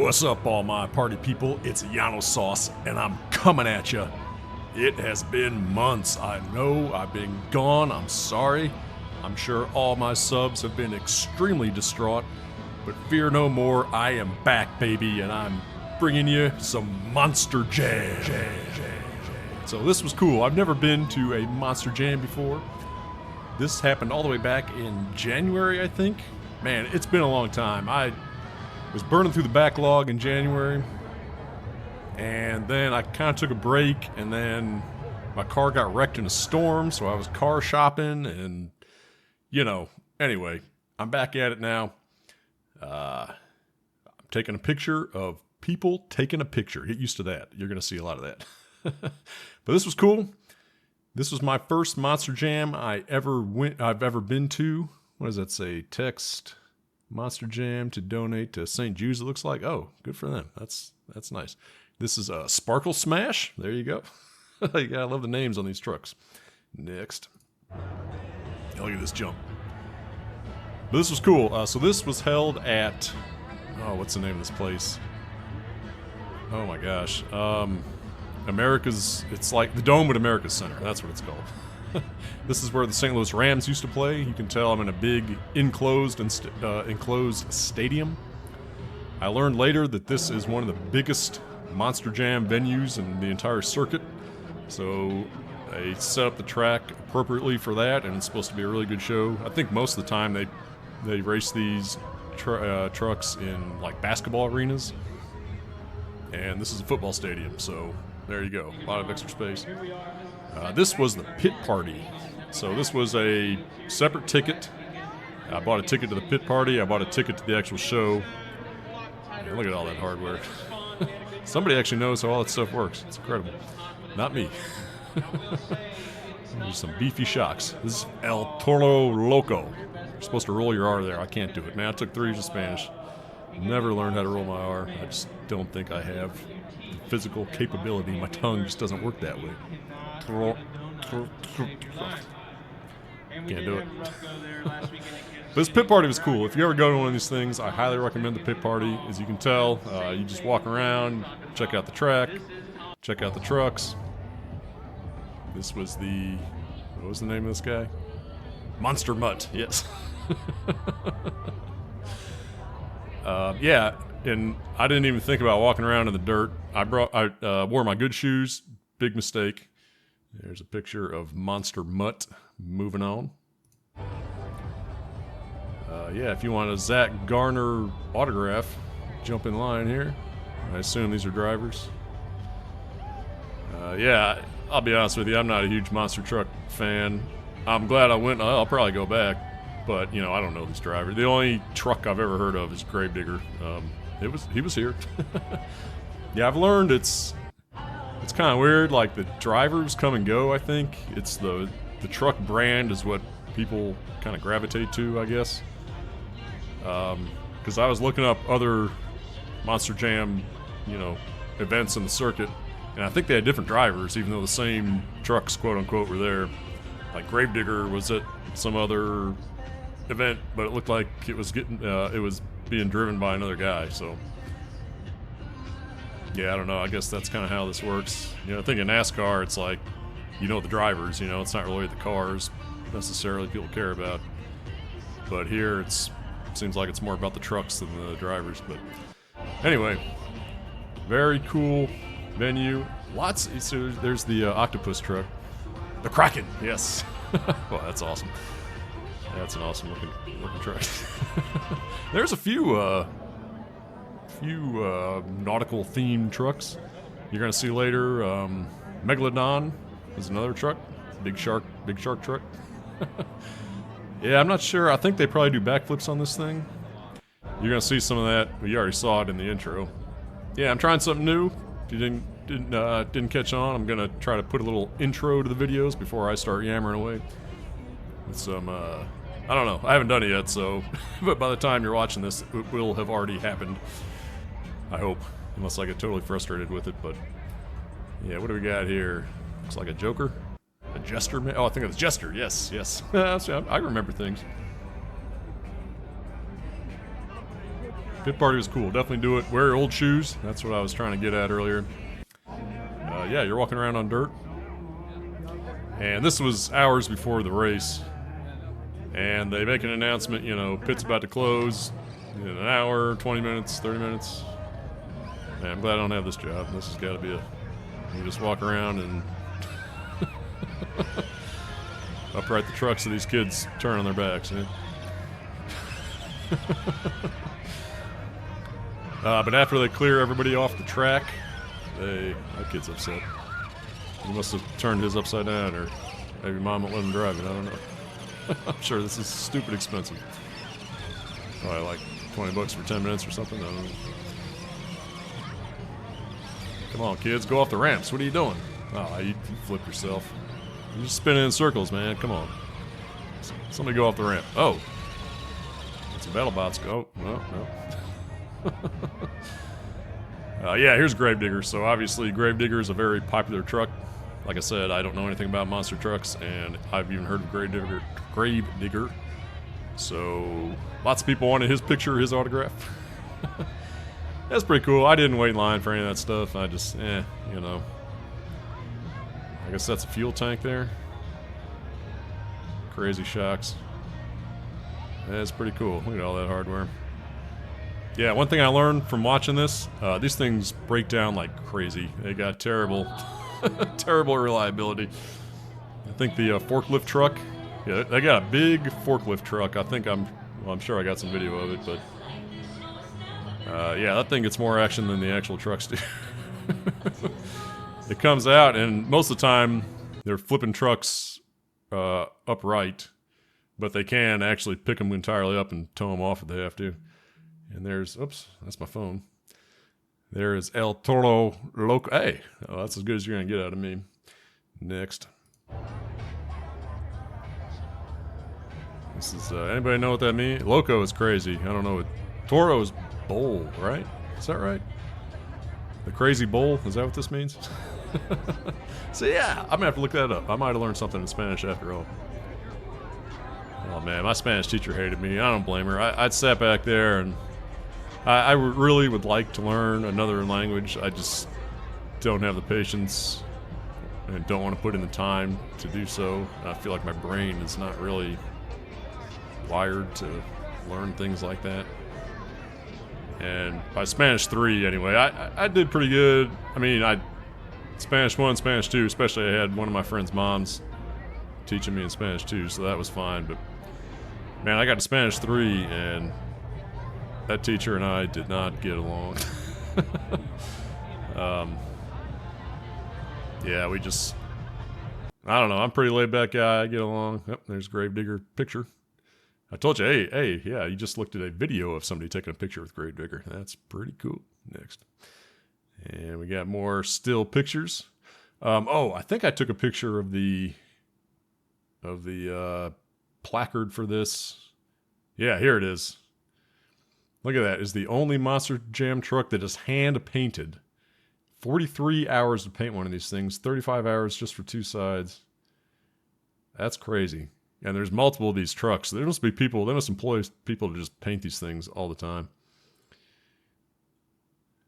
What's up, all my party people? It's Yano Sauce, and I'm coming at you. It has been months. I know I've been gone. I'm sorry. I'm sure all my subs have been extremely distraught, but fear no more. I am back, baby, and I'm bringing you some Monster Jam. So this was cool. I've never been to a Monster Jam before. This happened all the way back in January, I think. Man, it's been a long time. I was burning through the backlog in January, and then I kind of took a break, and then my car got wrecked in a storm, so I was car shopping, and anyway, I'm back at it now. I'm taking a picture of people taking a picture. Get used to that. You're going to see a lot of that. But this was cool. This was my first Monster Jam I've ever been to. What does that say? Text Monster Jam to donate to St. Jude's, it looks like. Oh, good for them. That's nice. This is a Sparkle Smash. There you go. Yeah, I love the names on these trucks. Next. Oh, look at this jump. But this was cool. So this was held at... Oh, what's the name of this place? Oh my gosh. It's like the Dome at America's Center. That's what it's called. This is where the St. Louis Rams used to play. You can tell I'm in a big enclosed stadium. I learned later that this is one of the biggest Monster Jam venues in the entire circuit. So they set up the track appropriately for that, and it's supposed to be a really good show. I think most of the time they race these trucks in like basketball arenas, and this is a football stadium, so there you go. A lot of extra space. This was the pit party. So this was a separate ticket. I bought a ticket to the pit party. I bought a ticket to the actual show. Man, look at all that hardware. Somebody actually knows how all that stuff works. It's incredible. Not me. There's some beefy shocks. This is El Toro Loco. You're supposed to roll your R there. I can't do it. Man, I took 3 years of Spanish. Never learned how to roll my R. I just don't think I have the physical capability. My tongue just doesn't work that way. Can't do it. But this pit party was cool. If you ever go to one of these things, I highly recommend the pit party. As you can tell, you just walk around, check out the track, check out the trucks. This was what was the name of this guy? Monster Mutt, yes. Yeah, and I didn't even think about walking around in the dirt. I wore my good shoes. Big mistake. There's a picture of Monster Mutt. Moving on. Yeah, if you want a Zach Garner autograph, jump in line here. I assume these are drivers. Yeah, I'll be honest with you, I'm not a huge monster truck fan. I'm glad I went. I'll probably go back, but I don't know these drivers. The only truck I've ever heard of is Gravedigger. He was here. Yeah, I've learned it's kind of weird. Like the drivers come and go. I think it's the truck brand is what people kind of gravitate to, I guess. Because I was looking up other Monster Jam, events in the circuit, and I think they had different drivers, even though the same trucks, quote unquote, were there. Like Gravedigger was at some other event, but it looked like it was being driven by another guy. So yeah, I don't know. I guess that's kind of how this works. I think in NASCAR, it's like the drivers. It's not really the cars necessarily people care about. But here, it seems like it's more about the trucks than the drivers. But anyway, very cool venue. So there's the octopus truck. The Kraken, yes. Well, that's awesome. That's an awesome looking truck. There's a few nautical themed trucks you're gonna see later. Megalodon is another truck. Big shark truck. Yeah, I'm not sure. I think they probably do backflips on this thing. You're gonna see some of that, but you already saw it in the intro. Yeah, I'm trying something new. If you didn't catch on, I'm gonna try to put a little intro to the videos before I start yammering away with some. I don't know. I haven't done it yet, so but by the time you're watching this, it will have already happened. I hope, unless I get totally frustrated with it. But yeah, what do we got here? Looks like a Joker, a Jester. Oh, I think it's Jester. Yes. I remember things. Pit party was cool. Definitely do it. Wear old shoes. That's what I was trying to get at earlier. Yeah, you're walking around on dirt. And this was hours before the race. And they make an announcement, you know, pit's about to close in an hour, 20 minutes, 30 minutes. Man, I'm glad I don't have this job. This has got to be you just walk around and upright the trucks so these kids turn on their backs. Yeah? But after they clear everybody off the track, that kid's upset. He must have turned his upside down, or maybe mom won't let him drive it. I don't know. I'm sure this is stupid expensive. Probably like 20 bucks for 10 minutes or something. I don't know. Come on, kids, go off the ramps. What are you doing? Oh, you flip yourself. You're just spinning in circles, man. Come on. Somebody go off the ramp. Oh. Some BattleBots go. Oh, no. Yeah, here's Gravedigger. So obviously Gravedigger is a very popular truck. Like I said, I don't know anything about monster trucks, and I've even heard of Gravedigger. So lots of people wanted his picture, his autograph. That's pretty cool. I didn't wait in line for any of that stuff. I just, you know. I guess that's a fuel tank there. Crazy shocks. That's pretty cool. Look at all that hardware. Yeah, one thing I learned from watching this, these things break down like crazy. They got terrible, terrible reliability. I think the forklift truck, yeah, they got a big forklift truck. I think I'm sure I got some video of it, but yeah, that thing gets more action than the actual trucks do. It comes out, and most of the time they're flipping trucks upright, but they can actually pick them entirely up and tow them off if they have to. And there's, oops, that's my phone. There is El Toro Loco. Hey, oh, that's as good as you're going to get out of me. Next. This is, anybody know what that means? Loco is crazy. I don't know what. Toro is bull, right? Is that right? The crazy bull? Is that what this means? So yeah, I'm going to have to look that up. I might have learned something in Spanish after all. Oh man, my Spanish teacher hated me. I don't blame her. I'd sat back there, and I really would like to learn another language. I just don't have the patience and don't want to put in the time to do so. I feel like my brain is not really wired to learn things like that. And by Spanish 3, anyway, I did pretty good. I mean, Spanish 1, Spanish 2, especially I had one of my friend's moms teaching me in Spanish 2, so that was fine. But man, I got to Spanish 3, and that teacher and I did not get along. Yeah, we just, I don't know, I'm a pretty laid back guy. I get along. Yep, there's Gravedigger picture. I told you, hey, yeah, you just looked at a video of somebody taking a picture with Gravedigger. That's pretty cool. Next. And we got more still pictures. Oh, I think I took a picture of the placard for this. Yeah, here it is. Look at that. It's the only Monster Jam truck that is hand painted. 43 hours to paint one of these things. 35 hours just for two sides. That's crazy. And there's multiple of these trucks. There must be people, they must employ people to just paint these things all the time.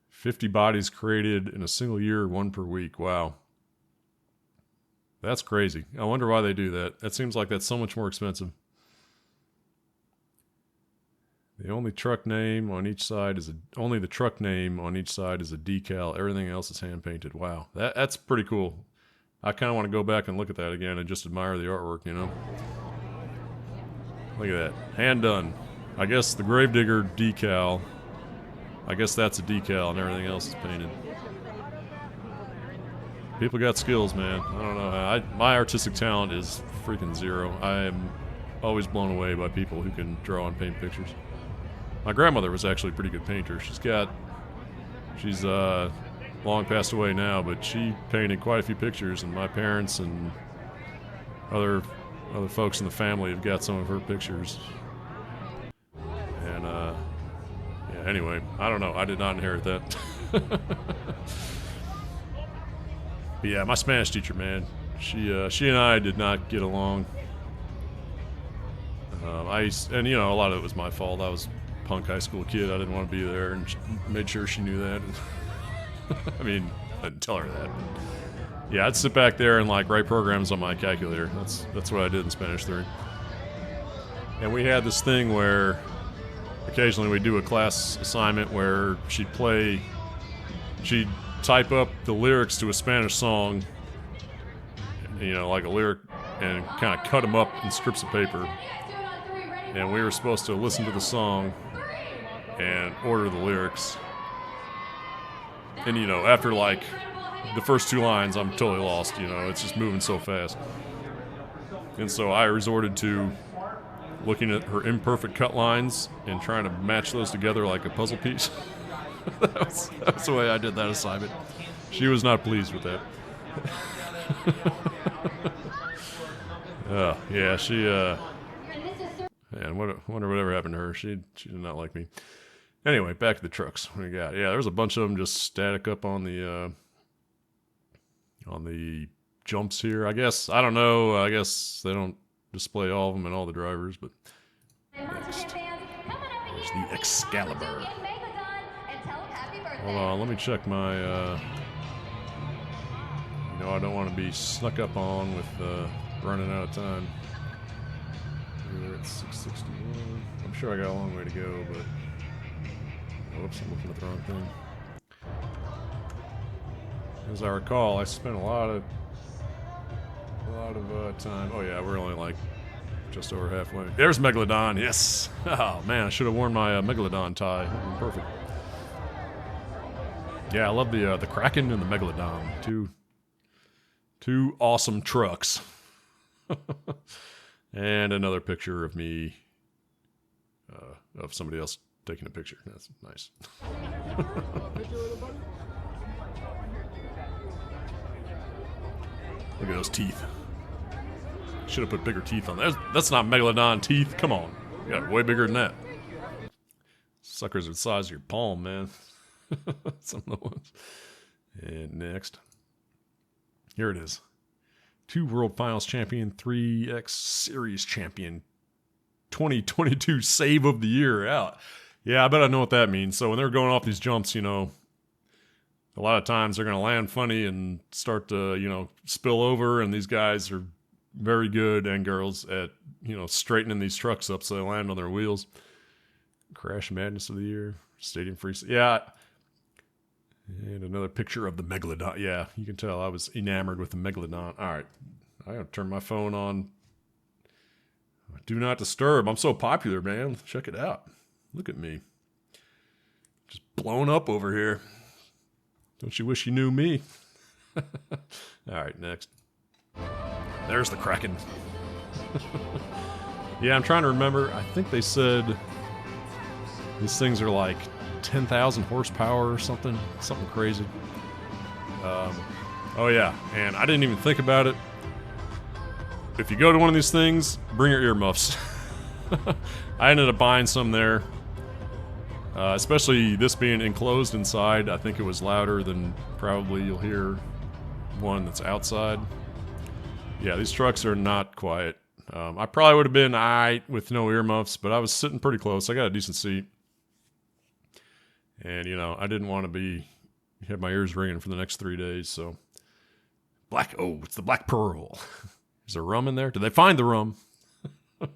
50 bodies created in a single year, one per week. Wow. That's crazy. I wonder why they do that. That seems like that's so much more expensive. The only truck name on each side is only the truck name on each side is a decal. Everything else is hand painted. Wow. That's pretty cool. I kind of want to go back and look at that again and just admire the artwork, you know. Look at that. Hand done. I guess the Gravedigger decal. I guess that's a decal and everything else is painted. People got skills, man. I don't know. My artistic talent is freaking zero. I am always blown away by people who can draw and paint pictures. My grandmother was actually a pretty good painter. She's long passed away now, but she painted quite a few pictures, and my parents and other folks in the family have got some of her pictures. And yeah, anyway, I don't know. I did not inherit that. But yeah, my Spanish teacher, man, she and I did not get along. And you know, a lot of it was my fault. I was punk high school kid. I didn't want to be there, and made sure she knew that. I mean, I didn't tell her that. But yeah, I'd sit back there and like write programs on my calculator. That's what I did in Spanish 3. And we had this thing where occasionally we'd do a class assignment where she'd type up the lyrics to a Spanish song, you know, like a lyric, and kind of cut them up in strips of paper. And we were supposed to listen to the song and order the lyrics. And, you know, after like the first 2 lines, I'm totally lost, you know, it's just moving so fast. And so I resorted to looking at her imperfect cut lines and trying to match those together like a puzzle piece. That's the way I did that assignment. She was not pleased with that. Yeah, she, man, wonder whatever happened to her. She did not like me. Anyway, back to the trucks. What we got? Yeah, there's a bunch of them just static up on the jumps here. I guess, I don't know. I guess they don't display all of them and all the drivers, but next. There's the Excalibur. Hold on, let me check my, you know, I don't want to be snuck up on with running out of time. We're at 661. I'm sure I got a long way to go, but whoops, I'm looking at the wrong thing. As I recall, I spent a lot of time. Oh yeah, we're only like just over halfway. There's Megalodon. Yes. Oh man, I should have worn my Megalodon tie. Perfect. Yeah, I love the Kraken and the Megalodon. Two awesome trucks. And another picture of me, of somebody else taking a picture. That's nice. Look at those teeth. Should have put bigger teeth on there. That's not Megalodon teeth. Come on. You got way bigger than that. Suckers are the size of your palm, man. Some of the ones. And next. Here it is. 2 World Finals champion, 3X Series champion, 2022 Save of the Year out. Yeah, I bet I know what that means. So when they're going off these jumps, you know, a lot of times they're going to land funny and start to, you know, spill over. And these guys are very good, and girls, at, you know, straightening these trucks up so they land on their wheels. Crash Madness of the Year, Stadium Freestyle. Yeah. And another picture of the Megalodon. Yeah, you can tell I was enamored with the Megalodon. All right, I gotta turn my phone on. Do not disturb. I'm so popular, man. Check it out. Look at me. Just blown up over here. Don't you wish you knew me? All right, next. There's the Kraken. Yeah, I'm trying to remember. I think they said these things are like 10,000 horsepower or something crazy. Oh yeah, and I didn't even think about it. If you go to one of these things, bring your earmuffs. I ended up buying some there, especially this being enclosed inside. I think it was louder than probably you'll hear one that's outside. Yeah, these trucks are not quiet. I probably would have been alright with no earmuffs, but I was sitting pretty close. I got a decent seat. And, you know, I didn't want to have my ears ringing for the next 3 days, so. It's the Black Pearl. Is there rum in there? Did they find the rum? All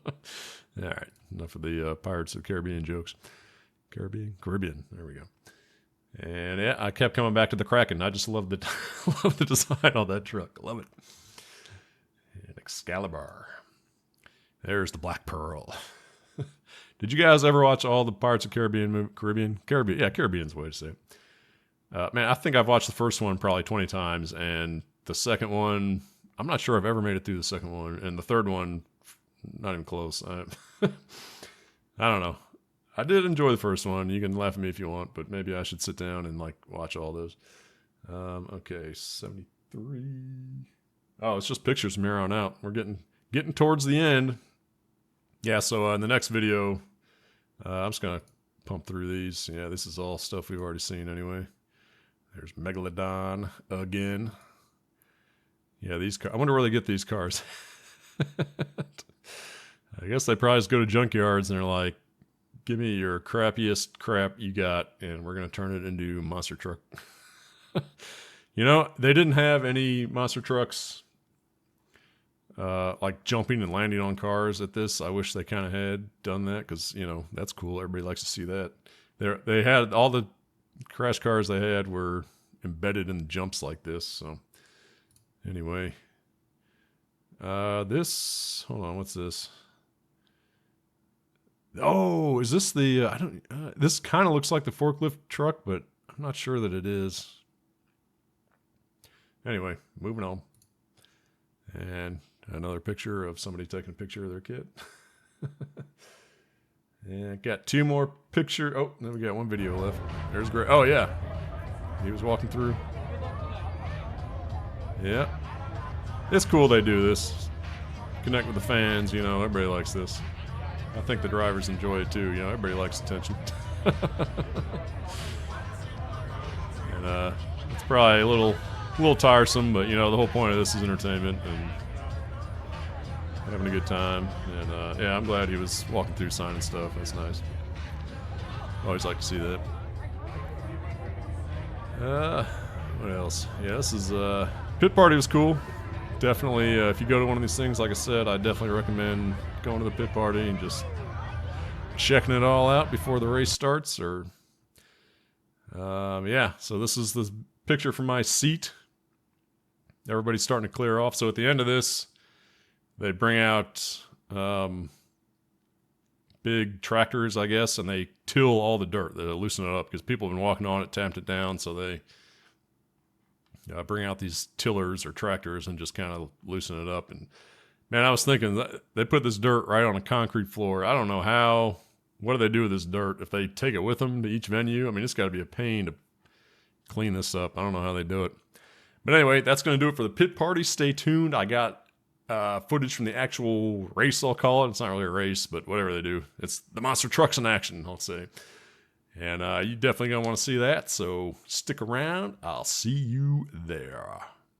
right, enough of the Pirates of the Caribbean jokes. Caribbean? There we go. And yeah, I kept coming back to the Kraken. I just love the design on that truck. Love it. And Excalibur. There's the Black Pearl. Did you guys ever watch all the Pirates of Caribbean? Yeah, Caribbean's the way to say it. Man, I think I've watched the first one probably 20 times, and the second one, I'm not sure I've ever made it through the second one, and the third one, not even close. I don't know. I did enjoy the first one. You can laugh at me if you want, but maybe I should sit down and like watch all those. Okay, 73. Oh, it's just pictures from here on out. We're getting towards the end. Yeah, so in the next video, I'm just going to pump through these. Yeah, this is all stuff we've already seen anyway. There's Megalodon again. Yeah, these cars. I wonder where they get these cars. I guess they probably just go to junkyards and they're like, Give me your crappiest crap you got, and we're going to turn it into monster truck. You know, they didn't have any monster trucks like jumping and landing on cars at this. I wish they kind of had done that because, you know, that's cool. Everybody likes to see that. They had all the crash cars they had were embedded in jumps like this. So anyway, this, hold on, what's this? Oh, is this the, this kind of looks like the forklift truck, but I'm not sure that it is. Anyway, moving on. And another picture of somebody taking a picture of their kid. And got two more picture. Oh, then we got one video left. There's great. Oh yeah, he was walking through. Yeah, it's cool they do this. Connect with the fans. You know, everybody likes this. I think the drivers enjoy it too. You know, everybody likes attention. And it's probably a little tiresome, but you know, the whole point of this is entertainment and having a good time. And yeah, I'm glad he was walking through signing stuff. That's nice. Always like to see that. What else? Yeah, this is pit party was cool. Definitely, if you go to one of these things, like I said, I definitely recommend going to the pit party and just checking it all out before the race starts. Or yeah, so this is the picture from my seat. Everybody's starting to clear off. So at the end of this, they bring out big tractors, I guess, and they till all the dirt. They loosen it up because people have been walking on it, tamped it down. So they bring out these tillers or tractors and just kind of loosen it up. And man, I was thinking that they put this dirt right on a concrete floor. I don't know how. What do they do with this dirt? If they take it with them to each venue, I mean, it's got to be a pain to clean this up. I don't know how they do it. But anyway, that's going to do it for the pit party. Stay tuned. I got footage from the actual race, I'll call it. It's not really a race, but whatever they do. It's the monster trucks in action, I'll say. And you definitely going to want to see that. So stick around. I'll see you there.